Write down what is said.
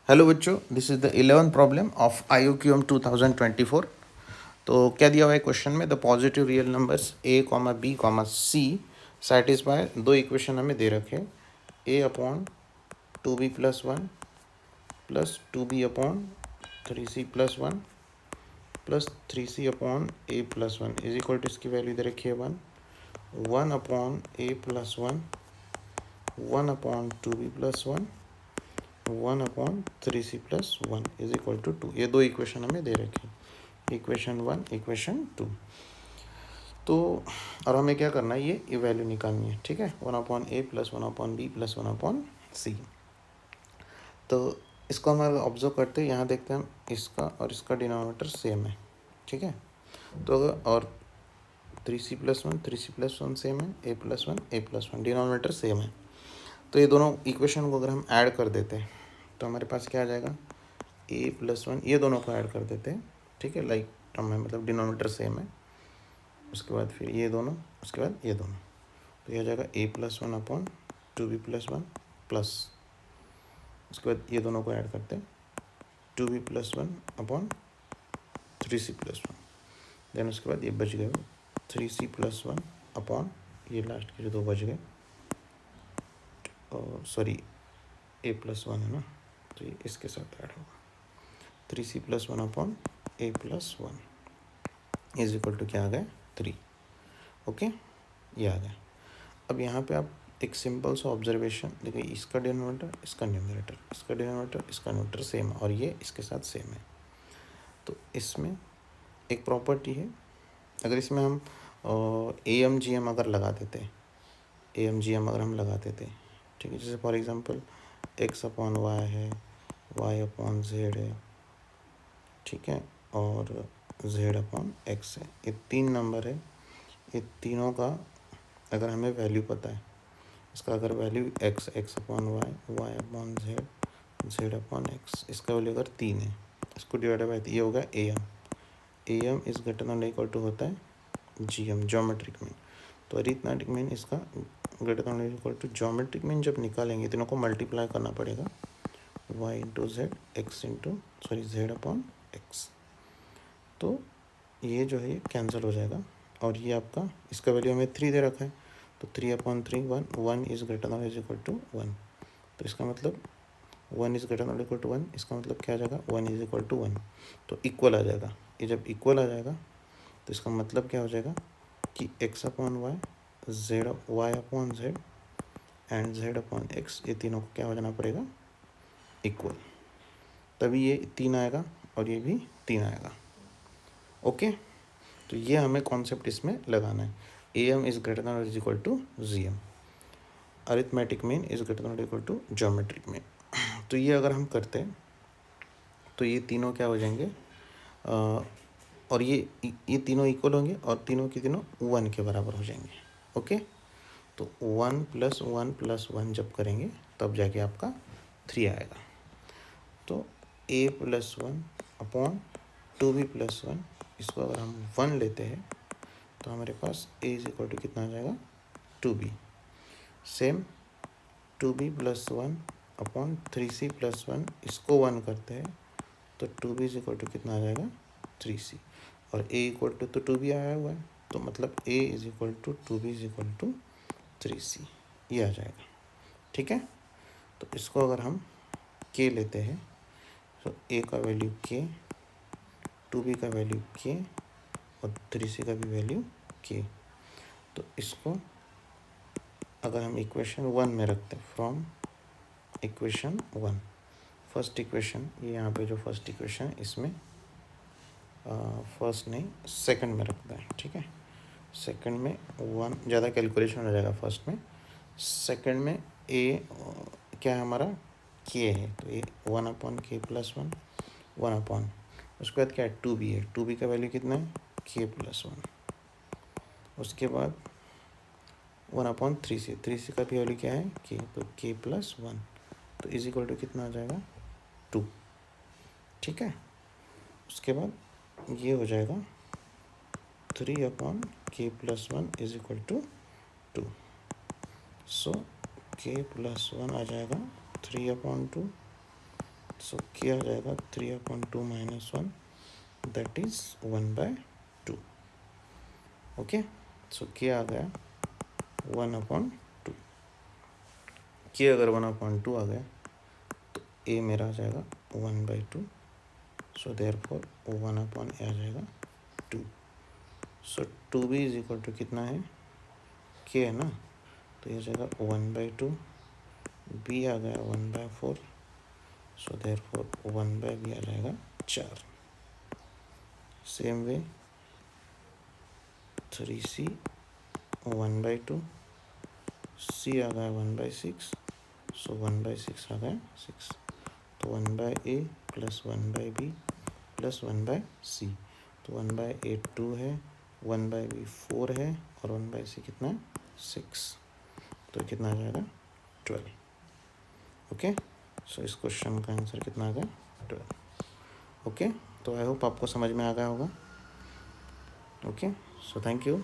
Hello बच्चों, this is the 11th problem of IUQM 2024। तो क्या दिया हुआ है क्वेश्चन में? The positive real numbers a comma b comma c satisfy दो इक्वेशन हमें दे रखे a upon 2b plus 1 plus 2b upon 3c plus 1 plus 3c upon a plus 1 is equal to इसकी वैल्यू दे रखी है 1 upon a plus 1 upon 2b plus 1/3c+1 is equal to 2। ये दो इक्वेशन हमें दे रखी, इक्वेशन 1 इक्वेशन 2। तो और हमें क्या करना है, ये वैल्यू निकालनी है। ठीक है, 1/a plus 1/b plus 1/c। तो इसको हम ऑब्जर्व करते हैं, यहाँ देखते हैं हम इसका और इसका डिनोमिनेटर सेम है। ठीक है, तो और 3c+1 सेम है, a+1 डिनोमिनेटर सेम है। तो ये दोनों इक्वेशन को अगर हम ऐड कर देते हैं तो हमारे पास क्या आ जाएगा, a+1, ये दोनों को ऐड कर देते हैं। ठीक है, लाइक टर्म है, मतलब डिनोमिनेटर सेम है। उसके बाद फिर ये दोनों, उसके बाद ये दोनों, तो ये आ जाएगा a+1 अपॉन 2b+1 प्लस, उसके बाद ये दोनों को ऐड करते हैं 2b+1 अपॉन 3c+1। देन उसके बाद ये बच गए 3c+1 अपॉन ये लास्ट के जो दो बच गए, और सॉरी a+1 है ना, तो ये इसके साथ ऐड होगा 3c+1 upon a+1 is equal to क्या आ गया 3। ओके, ये आ गया। अब यहाँ पे आप एक सिंपल सा ऑब्जर्वेशन देखिए, इसका डिनोमिनेटर इसका न्यूमरेटर, इसका डिनोमिनेटर इसका न्यूमरेटर सेम है और ये इसके साथ सेम है। तो इसमें एक प्रॉपर्टी है, अगर इसमें हम AMGM अगर लगा देते, AMGM अगर हम लगा देते, ठीक है, जैसे फॉर एग्जांपल x/y है, y/z है, ठीक है, और z/x है। ये तीन नंबर है, ये तीनों का अगर हमें वैल्यू पता है, इसका अगर वैल्यू x/y, y/z, z/x, इसका वैल्यू अगर 3 है, इसको डिवाइड बाय ये होगा AM is greater than equal to होता है GM, ज्योमेट्रिक मीन। तो अरिथमेटिक मीन इसका greater than equal to geometric mean जब निकालेंगे, तीनों को मल्टीप्लाई करना पड़ेगा y into z, x into sorry z/x। तो ये जो है ये कैंसिल हो जाएगा, और ये आपका इसका वैल्यू हमें 3 दे रखा है, तो 3/3 1 is greater than is equal to 1। तो इसका मतलब 1 is greater than equal to 1, इसका मतलब क्या आ जाएगा 1 इज इक्वल टू 1। तो इक्वल आ जाएगा, ये जब इक्वल आ जाएगा तो इसका मतलब क्या हो जाएगा कि x/y, y/z एंड z/x, ये तीनों को क्या हो जाना पड़ेगा इक्वल, तभी ये 3 आएगा और ये भी 3 आएगा। ओके, तो ये हमें कॉन्सेप्ट इसमें लगाना है। AM is greater than is equal to GM, arithmetic mean is greater than equal to geometric mean. तो ये अगर हम करते हैं तो ये तीनों क्या हो जाएंगे, और ये तीनों इक्वल होंगे और तीनों के तीनों 1 के बराबर हो जाएंगे। ओके, तो 1 + 1 + 1 जब करेंगे तब जाके आपका 3 आएगा। तो a+1 अपॉन 2b + 1, इसको अगर हम 1 लेते हैं तो हमारे पास a इज इक्वल टू कितना आ जाएगा 2b। Same 2b + 1 upon 3c + 1, इसको 1 करते हैं तो 2b इज इक्वल टू कितना आ जाएगा 3c, और a इक्वल टू तो 2b आया हुआ है, तो मतलब a is equal to 2b is equal to 3c, ये आ जाएगा। ठीक है, तो इसको अगर हम k लेते हैं तो a का वैल्यू k, 2b का वैल्यू k और 3c का भी वैल्यू k। तो इसको अगर हम इक्वेशन 1 में रखते हैं, फ्रॉम इक्वेशन 1, फर्स्ट इक्वेशन, ये यहाँ पे जो फर्स्ट इक्वेशन है इसमें फर्स्ट नहीं सेकंड में रखता है। ठीक है, सेकंड में 1 ज़्यादा कैलकुलेशन हो जाएगा फर्स्ट में, सेकंड में a क्या है हमारा k है, तो ये 1/k + 1, 1 उसके बाद क्या है 2b है, 2b का वैल्यू कितना है k + 1, उसके बाद 1/3c, 3c का भी वैल्यू क्या है k, तो k + 1, तो इज इक्वल टू कितना आ जाएगा 2। ठीक है, उसके बाद ये हो जाएगा 3/k + 1 is equal to 2। So k + 1 आ जाएगा 3/2, सो के आ जाएगा 3/2 minus 1, that is 1/2. Okay, so k आ गया 1/2. के अगर 1/2 आ गया तो ए मेरा आ जाएगा 1/2. सो देयरफॉर 1/a आ जाएगा 2. सो 2b इज इक्वल टू कितना है, के है ना, तो ये आ जाएगा 1/2. बी आ गया 1/4. सो देयरफॉर 1/b आ जाएगा 4. Same way 3c 1/2. सी आ गया 1/6. सो 1/6 आ गया 6. तो 1/a plus 1/b plus 1/c. तो 1/a 2 है, 1/b 4 है और 1/c कितना है 6. तो कितना आ जाएगा 12. ओके, सो इस क्वेश्चन का आंसर कितना आ गया 12. ओके, तो आई होप आपको समझ में आ गया होगा. Okay, so thank you.